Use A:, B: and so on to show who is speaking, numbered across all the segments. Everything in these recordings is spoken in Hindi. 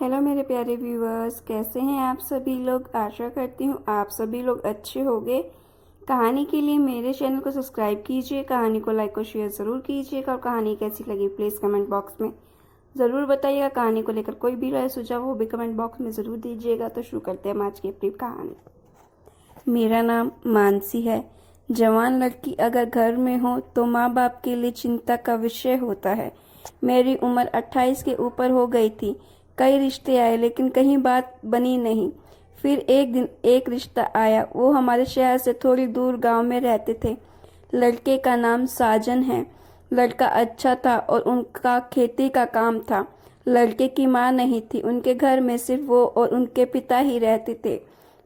A: हेलो मेरे प्यारे व्यूअर्स, कैसे हैं आप सभी लोग। आशा करती हूँ आप सभी लोग अच्छे होंगे। कहानी के लिए मेरे चैनल को सब्सक्राइब कीजिए, कहानी को लाइक और शेयर ज़रूर कीजिएगा और कहानी कैसी लगी प्लीज़ कमेंट बॉक्स में ज़रूर बताइएगा। कहानी को लेकर कोई भी राय सुझाव हो भी कमेंट बॉक्स में ज़रूर दीजिएगा। तो शुरू करते हैं हम आज की अपनी कहानी। मेरा नाम मानसी है। जवान लड़की अगर घर में हो तो माँ बाप के लिए चिंता का विषय होता है। मेरी उम्र 28 के ऊपर हो गई थी। कई रिश्ते आए लेकिन कहीं बात बनी नहीं। फिर एक दिन एक रिश्ता आया। वो हमारे शहर से थोड़ी दूर गांव में रहते थे। लड़के का नाम साजन है। लड़का अच्छा था और उनका खेती का काम था। लड़के की माँ नहीं थी। उनके घर में सिर्फ वो और उनके पिता ही रहते थे।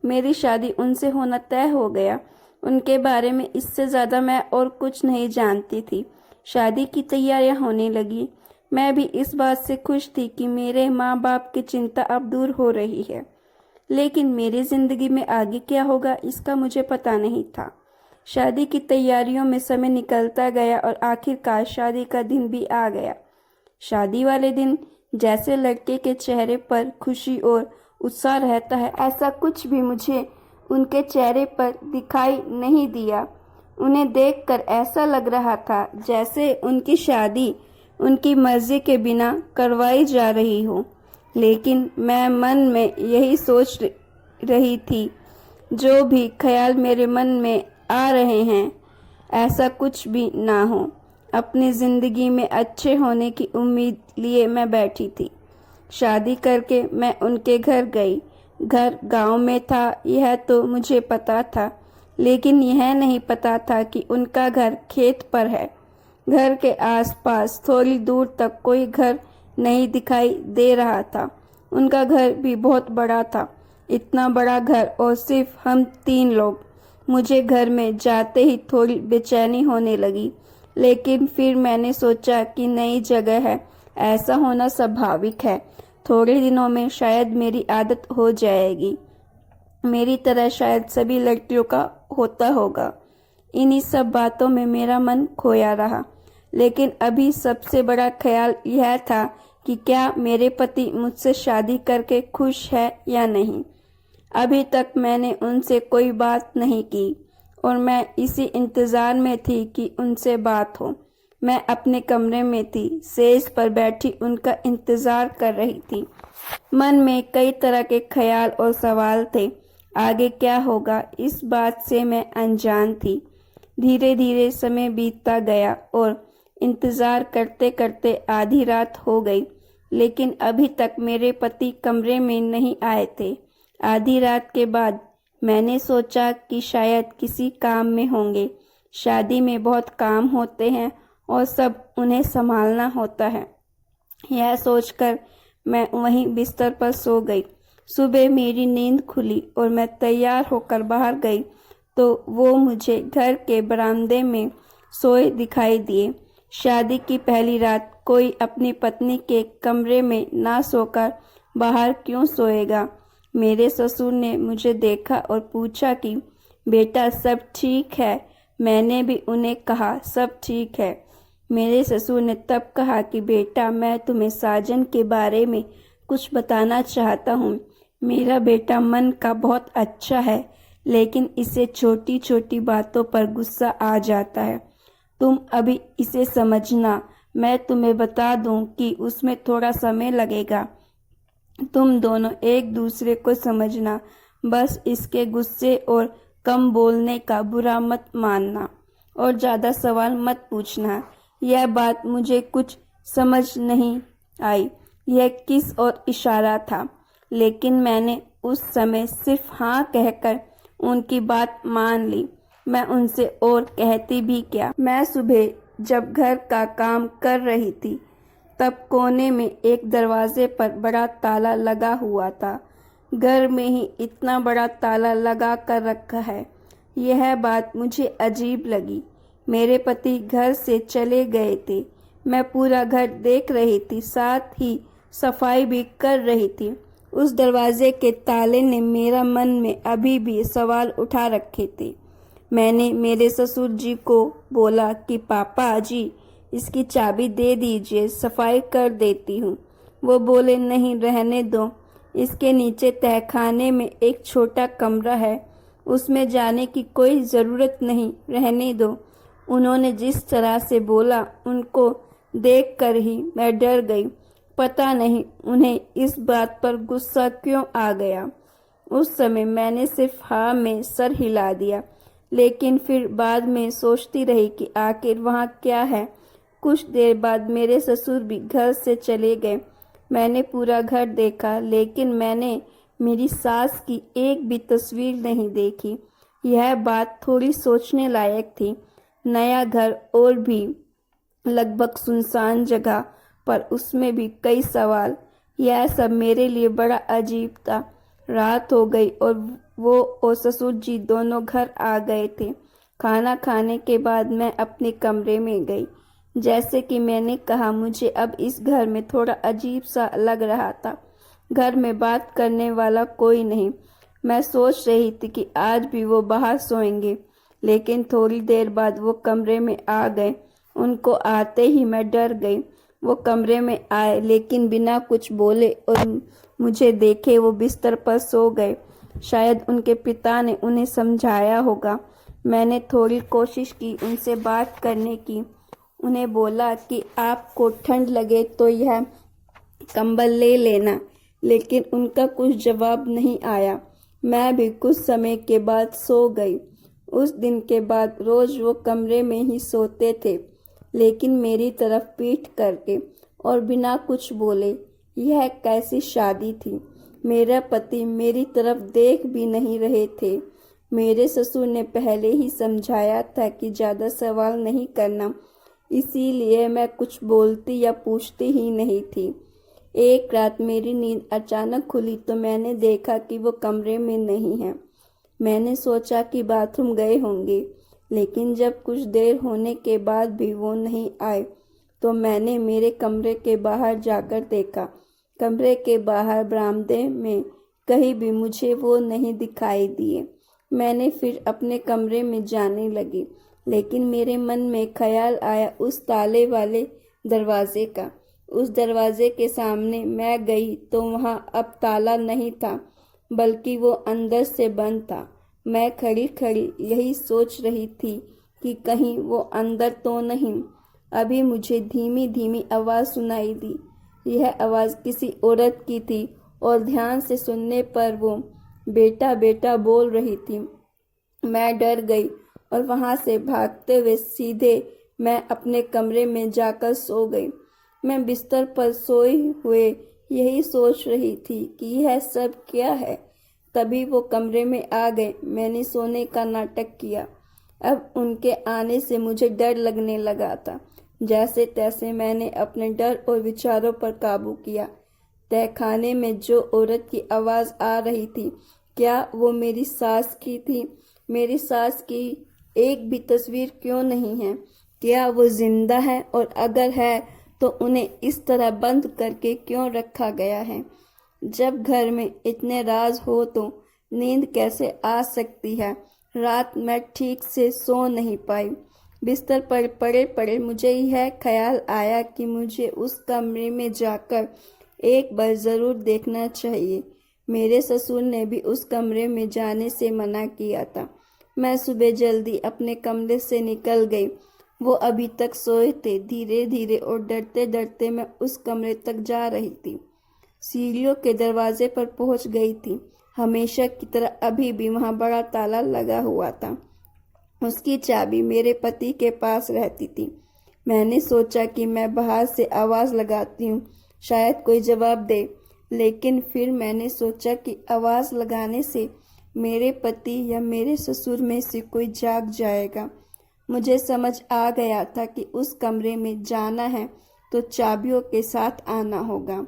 A: मेरी शादी उनसे होना तय हो गया। उनके बारे में इससे ज़्यादा मैं और कुछ नहीं जानती थी। शादी की तैयारियां होने लगी। मैं भी इस बात से खुश थी कि मेरे माँ बाप की चिंता अब दूर हो रही है। लेकिन मेरी जिंदगी में आगे क्या होगा इसका मुझे पता नहीं था। शादी की तैयारियों में समय निकलता गया और आखिरकार शादी का दिन भी आ गया। शादी वाले दिन जैसे लड़के के चेहरे पर खुशी और उत्साह रहता है, ऐसा कुछ भी मुझे उनके चेहरे पर दिखाई नहीं दिया। उन्हें देखकर ऐसा लग रहा था जैसे उनकी शादी उनकी मर्जी के बिना करवाई जा रही हो। लेकिन मैं मन में यही सोच रही थी, जो भी ख्याल मेरे मन में आ रहे हैं ऐसा कुछ भी ना हो। अपनी ज़िंदगी में अच्छे होने की उम्मीद लिए मैं बैठी थी। शादी करके मैं उनके घर गई। घर गांव में था यह तो मुझे पता था, लेकिन यह नहीं पता था कि उनका घर खेत पर है। घर के आसपास थोड़ी दूर तक कोई घर नहीं दिखाई दे रहा था। उनका घर भी बहुत बड़ा था। इतना बड़ा घर और सिर्फ हम 3 लोग। मुझे घर में जाते ही थोड़ी बेचैनी होने लगी, लेकिन फिर मैंने सोचा कि नई जगह है, ऐसा होना स्वाभाविक है। थोड़े दिनों में शायद मेरी आदत हो जाएगी। मेरी तरह शायद सभी लड़कियों का होता होगा। इन्हीं सब बातों में मेरा मन खोया रहा। लेकिन अभी सबसे बड़ा ख्याल यह था कि क्या मेरे पति मुझसे शादी करके खुश है या नहीं। अभी तक मैंने उनसे कोई बात नहीं की और मैं इसी इंतज़ार में थी कि उनसे बात हो। मैं अपने कमरे में थी, सेज पर बैठी उनका इंतज़ार कर रही थी। मन में कई तरह के ख्याल और सवाल थे। आगे क्या होगा इस बात से मैं अनजान थी। धीरे धीरे समय बीतता गया और इंतज़ार करते करते आधी रात हो गई, लेकिन अभी तक मेरे पति कमरे में नहीं आए थे। आधी रात के बाद मैंने सोचा कि शायद किसी काम में होंगे। शादी में बहुत काम होते हैं और सब उन्हें संभालना होता है। यह सोचकर मैं वहीं बिस्तर पर सो गई। सुबह मेरी नींद खुली और मैं तैयार होकर बाहर गई तो वो मुझे घर के बरामदे में सोए दिखाई दिए। शादी की पहली रात कोई अपनी पत्नी के कमरे में ना सोकर बाहर क्यों सोएगा। मेरे ससुर ने मुझे देखा और पूछा कि बेटा सब ठीक है। मैंने भी उन्हें कहा सब ठीक है। मेरे ससुर ने तब कहा कि बेटा मैं तुम्हें साजन के बारे में कुछ बताना चाहता हूँ। मेरा बेटा मन का बहुत अच्छा है, लेकिन इसे छोटी छोटी बातों पर गुस्सा आ जाता है। तुम अभी इसे समझना, मैं तुम्हें बता दूं कि उसमें थोड़ा समय लगेगा। तुम दोनों एक दूसरे को समझना, बस इसके गुस्से और कम बोलने का बुरा मत मानना और ज़्यादा सवाल मत पूछना। यह बात मुझे कुछ समझ नहीं आई, यह किस और इशारा था, लेकिन मैंने उस समय सिर्फ हाँ कहकर उनकी बात मान ली। मैं उनसे और कहती भी क्या। मैं सुबह जब घर का काम कर रही थी तब कोने में एक दरवाजे पर बड़ा ताला लगा हुआ था। घर में ही इतना बड़ा ताला लगा कर रखा है, यह बात मुझे अजीब लगी। मेरे पति घर से चले गए थे। मैं पूरा घर देख रही थी, साथ ही सफाई भी कर रही थी। उस दरवाजे के ताले ने मेरा मन में अभी भी सवाल उठा रखे थे। मैंने मेरे ससुर जी को बोला कि पापा जी इसकी चाबी दे दीजिए, सफाई कर देती हूँ। वो बोले, नहीं रहने दो, इसके नीचे तहखाने में एक छोटा कमरा है, उसमें जाने की कोई ज़रूरत नहीं, रहने दो। उन्होंने जिस तरह से बोला उनको देखकर ही मैं डर गई। पता नहीं उन्हें इस बात पर गुस्सा क्यों आ गया। उस समय मैंने सिर्फ हाँ में सर हिला दिया, लेकिन फिर बाद में सोचती रही कि आखिर वहाँ क्या है। कुछ देर बाद मेरे ससुर भी घर से चले गए। मैंने पूरा घर देखा, लेकिन मैंने मेरी सास की एक भी तस्वीर नहीं देखी। यह बात थोड़ी सोचने लायक थी। नया घर और भी लगभग सुनसान जगह, पर उसमें भी कई सवाल। यह सब मेरे लिए बड़ा अजीब था। रात हो गई और वो और ससुर जी दोनों घर आ गए थे। खाना खाने के बाद मैं अपने कमरे में गई। जैसे कि मैंने कहा, मुझे अब इस घर में थोड़ा अजीब सा लग रहा था। घर में बात करने वाला कोई नहीं। मैं सोच रही थी कि आज भी वो बाहर सोएंगे, लेकिन थोड़ी देर बाद वो कमरे में आ गए। उनको आते ही मैं डर गई। वो कमरे में आए, लेकिन बिना कुछ बोले और मुझे देखे वो बिस्तर पर सो गए। शायद उनके पिता ने उन्हें समझाया होगा। मैंने थोड़ी कोशिश की उनसे बात करने की। उन्हें बोला कि आपको ठंड लगे तो यह कंबल ले लेना, लेकिन उनका कुछ जवाब नहीं आया। मैं भी कुछ समय के बाद सो गई। उस दिन के बाद रोज वो कमरे में ही सोते थे, लेकिन मेरी तरफ पीठ करके और बिना कुछ बोले। यह कैसी शादी थी। मेरा पति मेरी तरफ देख भी नहीं रहे थे। मेरे ससुर ने पहले ही समझाया था कि ज़्यादा सवाल नहीं करना, इसीलिए मैं कुछ बोलती या पूछती ही नहीं थी। एक रात मेरी नींद अचानक खुली तो मैंने देखा कि वो कमरे में नहीं है। मैंने सोचा कि बाथरूम गए होंगे, लेकिन जब कुछ देर होने के बाद भी वो नहीं आए तो मैंने मेरे कमरे के बाहर जाकर देखा। कमरे के बाहर बरामदे में कहीं भी मुझे वो नहीं दिखाई दिए। मैंने फिर अपने कमरे में जाने लगी, लेकिन मेरे मन में ख्याल आया उस ताले वाले दरवाजे का। उस दरवाजे के सामने मैं गई तो वहाँ अब ताला नहीं था, बल्कि वो अंदर से बंद था। मैं खड़ी खड़ी यही सोच रही थी कि कहीं वो अंदर तो नहीं। अभी मुझे धीमी धीमी आवाज़ सुनाई दी। यह आवाज़ किसी औरत की थी और ध्यान से सुनने पर वो बेटा बेटा बोल रही थी। मैं डर गई और वहाँ से भागते हुए सीधे मैं अपने कमरे में जाकर सो गई। मैं बिस्तर पर सोए हुए यही सोच रही थी कि यह सब क्या है। तभी वो कमरे में आ गए। मैंने सोने का नाटक किया। अब उनके आने से मुझे डर लगने लगा था। जैसे तैसे मैंने अपने डर और विचारों पर काबू किया। तहखाने में जो औरत की आवाज़ आ रही थी, क्या वो मेरी सास की थी? मेरी सास की एक भी तस्वीर क्यों नहीं है? क्या वो जिंदा है, और अगर है तो उन्हें इस तरह बंद करके क्यों रखा गया है? जब घर में इतने राज हो तो नींद कैसे आ सकती है? रात मैं ठीक से सो नहीं पाई। बिस्तर पर पड़े पड़े मुझे यह ख्याल आया कि मुझे उस कमरे में जाकर एक बार ज़रूर देखना चाहिए। मेरे ससुर ने भी उस कमरे में जाने से मना किया था। मैं सुबह जल्दी अपने कमरे से निकल गई। वो अभी तक सोए थे। धीरे धीरे और डरते डरते मैं उस कमरे तक जा रही थी। सीढ़ियों के दरवाजे पर पहुंच गई थी। हमेशा की तरह अभी भी वहां बड़ा ताला लगा हुआ था। उसकी चाबी मेरे पति के पास रहती थी। मैंने सोचा कि मैं बाहर से आवाज़ लगाती हूँ, शायद कोई जवाब दे। लेकिन फिर मैंने सोचा कि आवाज़ लगाने से मेरे पति या मेरे ससुर में से कोई जाग जाएगा। मुझे समझ आ गया था कि उस कमरे में जाना है तो चाबियों के साथ आना होगा।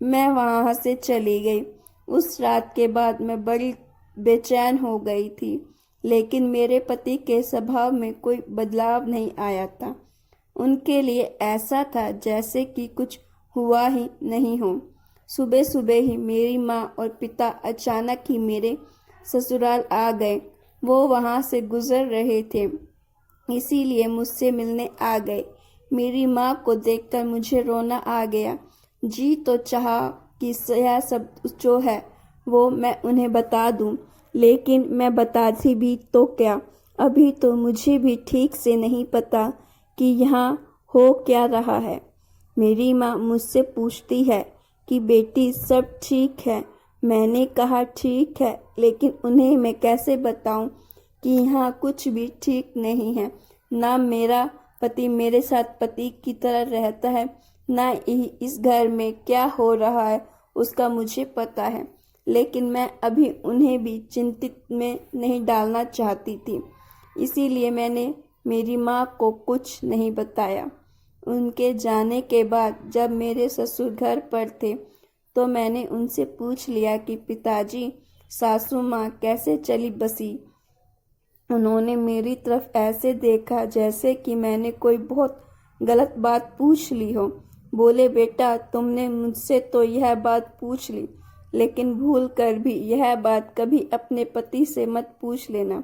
A: मैं वहाँ से चली गई। उस रात के बाद मैं बड़ी बेचैन हो गई थी, लेकिन मेरे पति के स्वभाव में कोई बदलाव नहीं आया था। उनके लिए ऐसा था जैसे कि कुछ हुआ ही नहीं हो। सुबह सुबह ही मेरी माँ और पिता अचानक ही मेरे ससुराल आ गए। वो वहाँ से गुजर रहे थे, इसीलिए मुझसे मिलने आ गए। मेरी माँ को देखकर मुझे रोना आ गया। जी तो चाहा कि यह सब जो है वो मैं उन्हें बता दूं, लेकिन मैं बताती भी तो क्या, अभी तो मुझे भी ठीक से नहीं पता कि यहाँ हो क्या रहा है। मेरी माँ मुझसे पूछती है कि बेटी सब ठीक है। मैंने कहा ठीक है, लेकिन उन्हें मैं कैसे बताऊं कि यहाँ कुछ भी ठीक नहीं है। ना मेरा पति मेरे साथ पति की तरह रहता है, ना इस घर में क्या हो रहा है उसका मुझे पता है। लेकिन मैं अभी उन्हें भी चिंतित में नहीं डालना चाहती थी, इसीलिए मैंने मेरी माँ को कुछ नहीं बताया। उनके जाने के बाद जब मेरे ससुर घर पर थे तो मैंने उनसे पूछ लिया कि पिताजी सासू माँ कैसे चली बसी। उन्होंने मेरी तरफ ऐसे देखा जैसे कि मैंने कोई बहुत गलत बात पूछ ली हो। बोले बेटा तुमने मुझसे तो यह बात पूछ ली, लेकिन भूल कर भी यह बात कभी अपने पति से मत पूछ लेना।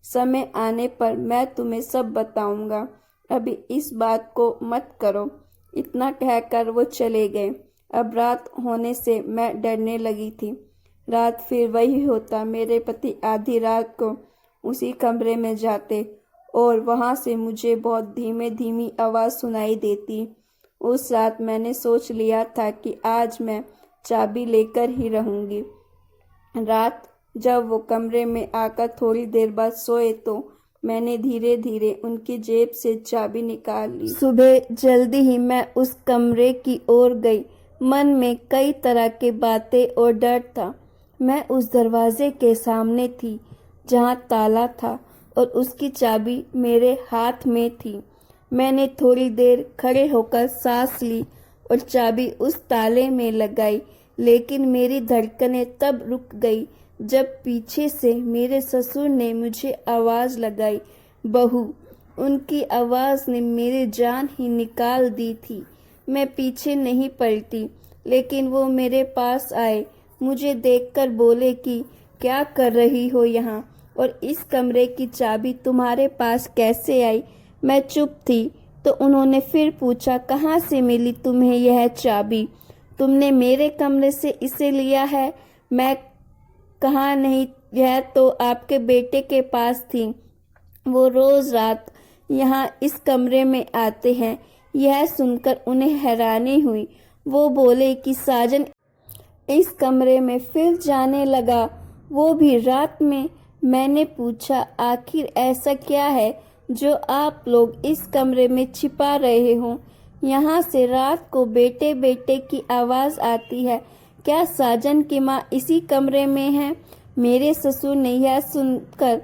A: समय आने पर मैं तुम्हें सब बताऊंगा, अभी इस बात को मत करो। इतना कहकर वो चले गए। अब रात होने से मैं डरने लगी थी। रात फिर वही होता, मेरे पति आधी रात को उसी कमरे में जाते और वहां से मुझे बहुत धीमे धीमी आवाज़ सुनाई देती। उस रात मैंने सोच लिया था कि आज मैं चाबी लेकर ही रहूंगी। रात जब वो कमरे में आकर थोड़ी देर बाद सोए तो मैंने धीरे धीरे उनकी जेब से चाबी निकाल ली। सुबह जल्दी ही मैं उस कमरे की ओर गई। मन में कई तरह की बातें और डर था। मैं उस दरवाजे के सामने थी जहां ताला था और उसकी चाबी मेरे हाथ में थी। मैंने थोड़ी देर खड़े होकर सांस ली और चाबी उस ताले में लगाई, लेकिन मेरी धड़कनें तब रुक गई जब पीछे से मेरे ससुर ने मुझे आवाज़ लगाई, बहू। उनकी आवाज़ ने मेरी जान ही निकाल दी थी। मैं पीछे नहीं पलटी, लेकिन वो मेरे पास आए, मुझे देखकर बोले कि क्या कर रही हो यहाँ, और इस कमरे की चाबी तुम्हारे पास कैसे आई। मैं चुप थी तो उन्होंने फिर पूछा, कहाँ से मिली तुम्हें यह चाबी? तुमने मेरे कमरे से इसे लिया है? मैं कहा नहीं, यह तो आपके बेटे के पास थी। वो रोज रात यहाँ इस कमरे में आते हैं। यह सुनकर उन्हें हैरानी हुई। वो बोले कि साजन इस कमरे में फिर जाने लगा, वो भी रात में। मैंने पूछा, आखिर ऐसा क्या है जो आप लोग इस कमरे में छिपा रहे हो? यहाँ से रात को बेटे बेटे की आवाज़ आती है। क्या साजन की माँ इसी कमरे में है? मेरे ससुर ने यह सुनकर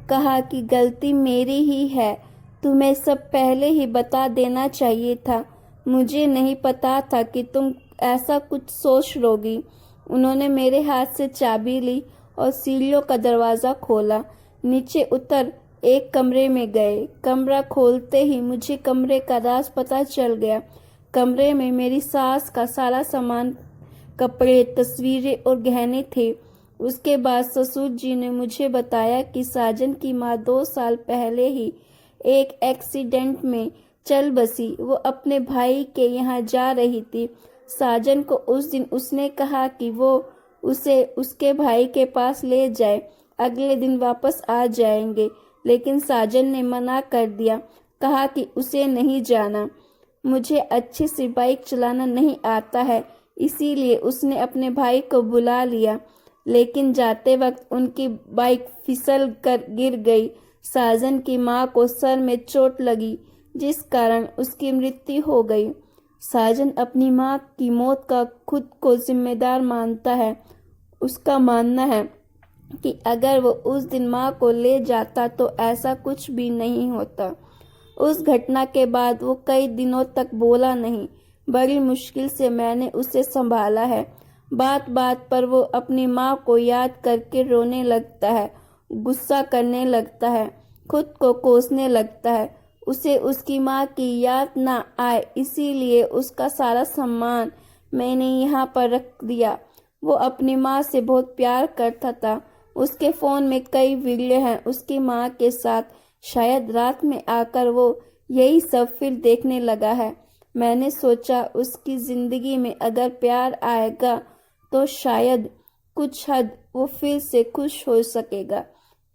A: कहा कि गलती मेरी ही है, तुम्हें सब पहले ही बता देना चाहिए था। मुझे नहीं पता था कि तुम ऐसा कुछ सोच लोगी। उन्होंने मेरे हाथ से चाबी ली और सीढ़ियों का दरवाज़ा खोला। नीचे उतर एक कमरे में गए। कमरा खोलते ही मुझे कमरे का राज पता चल गया। कमरे में मेरी सास का सारा सामान, कपड़े, तस्वीरें और गहने थे। उसके बाद ससुर जी ने मुझे बताया कि साजन की माँ 2 साल पहले ही एक एक्सीडेंट में चल बसी। वो अपने भाई के यहाँ जा रही थी। साजन को उस दिन उसने कहा कि वो उसे उसके भाई के पास ले जाए, अगले दिन वापस आ जाएंगे, लेकिन साजन ने मना कर दिया, कहा कि उसे नहीं जाना। मुझे अच्छे से बाइक चलाना नहीं आता है, इसीलिए उसने अपने भाई को बुला लिया, लेकिन जाते वक्त उनकी बाइक फिसल कर गिर गई। साजन की माँ को सर में चोट लगी, जिस कारण उसकी मृत्यु हो गई। साजन अपनी माँ की मौत का खुद को जिम्मेदार मानता है। उसका मानना है कि अगर वो उस दिन माँ को ले जाता तो ऐसा कुछ भी नहीं होता। उस घटना के बाद वो कई दिनों तक बोला नहीं। बड़ी मुश्किल से मैंने उसे संभाला है। बात बात पर वो अपनी माँ को याद करके रोने लगता है, गुस्सा करने लगता है, खुद को कोसने लगता है। उसे उसकी माँ की याद ना आए, इसीलिए उसका सारा सामान मैंने यहाँ पर रख दिया। वो अपनी माँ से बहुत प्यार करता था। उसके फ़ोन में कई वीडियो हैं उसकी माँ के साथ। शायद रात में आकर वो यही सब फिर देखने लगा है। मैंने सोचा उसकी ज़िंदगी में अगर प्यार आएगा तो शायद कुछ हद वो फिर से खुश हो सकेगा।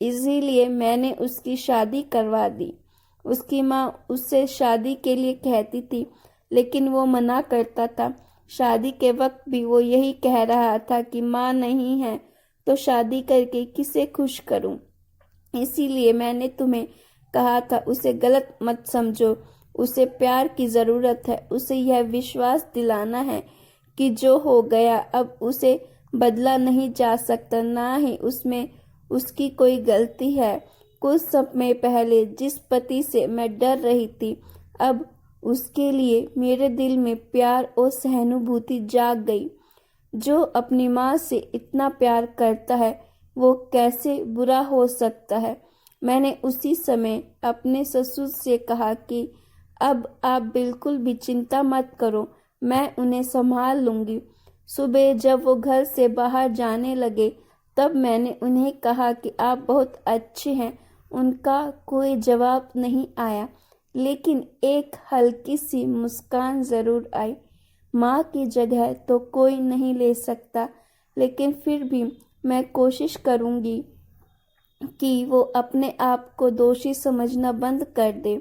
A: इसीलिए मैंने उसकी शादी करवा दी। उसकी माँ उससे शादी के लिए कहती थी, लेकिन वो मना करता था। शादी के वक्त भी वो यही कह रहा था कि माँ नहीं है तो शादी करके किसे खुश करूं। इसीलिए मैंने तुम्हें कहा था उसे गलत मत समझो। उसे प्यार की ज़रूरत है। उसे यह विश्वास दिलाना है कि जो हो गया अब उसे बदला नहीं जा सकता, ना ही उसमें उसकी कोई गलती है। कुछ समय पहले जिस पति से मैं डर रही थी, अब उसके लिए मेरे दिल में प्यार और सहानुभूति जाग गई। जो अपनी माँ से इतना प्यार करता है वो कैसे बुरा हो सकता है। मैंने उसी समय अपने ससुर से कहा कि अब आप बिल्कुल भी चिंता मत करो, मैं उन्हें संभाल लूँगी। सुबह जब वो घर से बाहर जाने लगे तब मैंने उन्हें कहा कि आप बहुत अच्छे हैं। उनका कोई जवाब नहीं आया, लेकिन एक हल्की सी मुस्कान ज़रूर आई। माँ की जगह तो कोई नहीं ले सकता, लेकिन फिर भी मैं कोशिश करूँगी कि वो अपने आप को दोषी समझना बंद कर दे।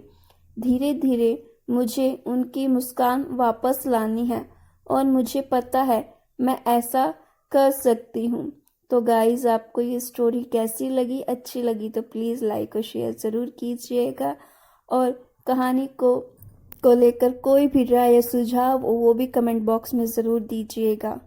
A: धीरे धीरे मुझे उनकी मुस्कान वापस लानी है और मुझे पता है मैं ऐसा कर सकती हूँ। तो गाइज़, आपको ये स्टोरी कैसी लगी? अच्छी लगी तो प्लीज़ लाइक और शेयर ज़रूर कीजिएगा। और कहानी को लेकर कोई भी राय या सुझाव हो वो भी कमेंट बॉक्स में ज़रूर दीजिएगा।